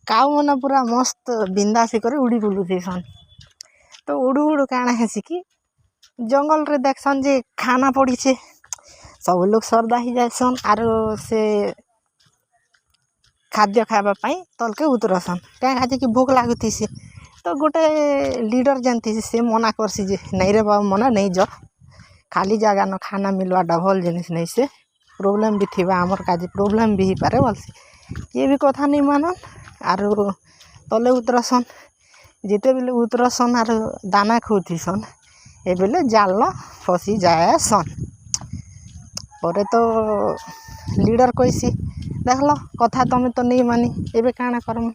काऊ मन पूरा मस्त बिंदासी करे उड़ी बुलुथेसन। तो उड़ू उड़ू काଣା हेसी कि जंगल रे देखसन जे खाना पड़ी छे सब लोग सरदा ही जासन आरो से खाद्य खावा पाई तलके उतरसन क्या आज कि भूख लागुथी से तो गोटे लीडर जानती से मना करसी जे नहीं रे बाबू मना नहीं जा खाली जगह न खाना मिलवा डबल जिनिस नहीं से प्रोब्लेम भी थी आमर काज प्रोब्लेम भी ही पारे बोलसी ये भी कथा नहीं मानन आरो तले उतरसन जिते बेले उतरसन आरो दाना खुथीसन ए बेले जाल फसी जाए सन पर तो लीडर कैसी देख लो कथा तमें तो नहीं मानी एबे काना करम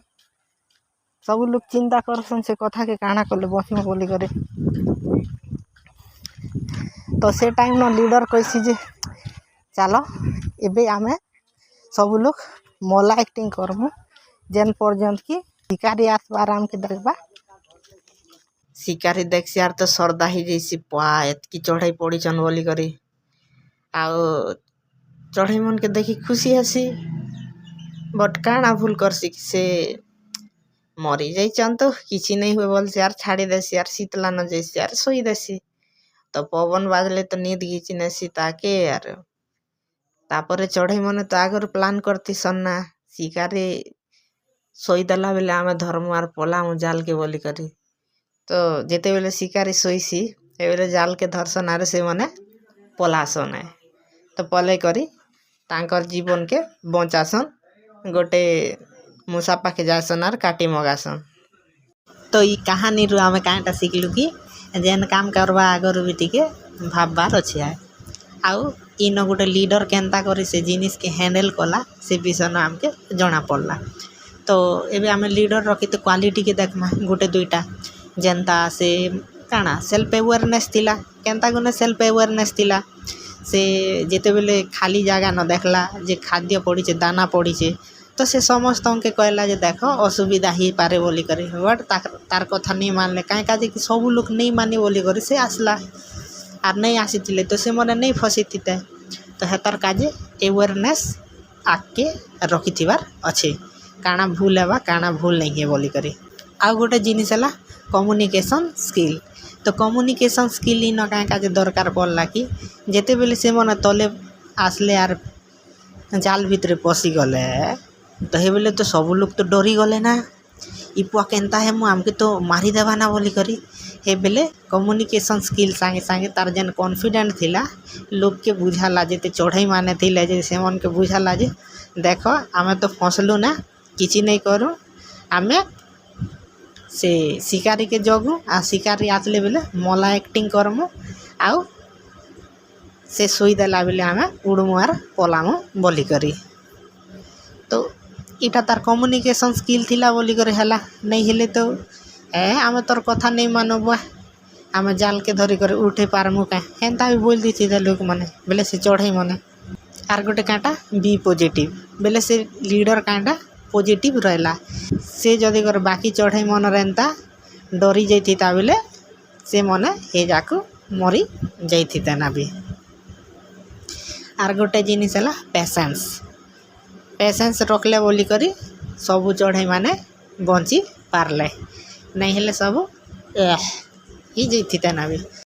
सब लोग चिंता करसन से कथा के काना कले बसम बोली करे तो से टाइम न लीडर कैसी जे चलो एबे आमे सब लोग मोला एक्टिंग करमु जेन पर्यंत की शिकारी आसबा आराम के देखबा शिकारी देख यार तो सरदा ही जैसी पा एतकी चढ़ाई पड़ी चन बोली करी आओ चढ़ाई मन के देखी खुशी हसी बट काना भूल करसी से मरी जाइचन तो किसी नहीं हुए बोल से यार छाड़ी देसी यार शीतला न जैसी यार सोई देसी तो पवन बाजले तो नींद घिची नसी ताके यार तापर चढ़ाई मन तो आगर प्लान करती सन्ना शिकारी सोई देला बेले आमे धर्म आर पलामु जाल के बोली करी तो जेते बेले शिकारी सोईसी ए बेले जाल के धरसन आर से मने पलासन है तो पले करी तांकर जीवन के बचासन गोटे मूसा पाखे जासन आर काटी मगासन तो ई कहानी रु आमे कांटा शिखलु कि जेन काम करवा आगर भी टिके भाबबार अछि है आउ इन गोटे लीडर केनता करी से जिनिस के हैंडल कला से विषय आमके जना पड़ला तो एबे आमे लीडर रखी तो क्वालिटी के देखमा गोटे दुईटा जेनता से काना सेल्फ अवेयरनेस थिला केनता गुने सेल्फ अवेयरनेस थिला से जेते बेले खाली जगह न देखला जे खाद्य पड़ी छे दाना पड़ी छे तो से समस्त के कहला जे देखो असुविधा ही पारे बोली करे बट तार कथा नहीं मानले काहे काजे कि सब लोग नहीं मानी बोली करे से आसला आर नहीं आसीथिले तो से मने नहीं फसीथिते तो हेतार काजे अवेयरनेस आके रखिथिबार अच्छे काना भूल हेबा काना भूल नहीं है बोली करे आ गोटे जिनिस है कम्युनिकेशन स्किल तो कम्युनिकेशन स्किल इन क्या काजे दरकार पड़ला कि जेते बेले से मन तले आसले आर जाल भितर पशि गले तो हे बेले तो सब लोग तो डरी गले ना इ पुआ केनता है आमके तो मारी देवा ना बोली करी हे बेले कम्युनिकेशन स्किल सांगे सांगे तार जेन कॉन्फिडेंट थिला लोग के बुझाला जेते चढ़ई माने थिले जे से मन के बुझाला जे देखो आमे तो फसलु ना किछि नहीं करू आमे से शिकारी के जगू आ शिकारी आसले बेले मला एक्टिंग करमु आउ से सोई देला बेले आमे उड़मु आर पलामु बोली करी तो इटा तार कम्युनिकेशन स्किल थिला बोली करे हला नहीं हेले तो आमे तोर कथा नहीं मानबा आमे जाल के धरी करे उठे पारमु का हेंता भी बोल दी थी लोक माने बेले से चढ़ई माने आर गोटे काटा बी पॉजिटिव बेले से लीडर काटा पॉजिटिव रहला से जदि कर बाकी चढ़ई मन रेंता डरी जाइथिता बेले से मने हे जाकू मरी जाइथिता ना भी आर गोटे जिनिस है पेशेंस रखले बोली करी सबू चढ़ई माने बंची पारले नहीं हेले सबू ही जाइथिता ना भी।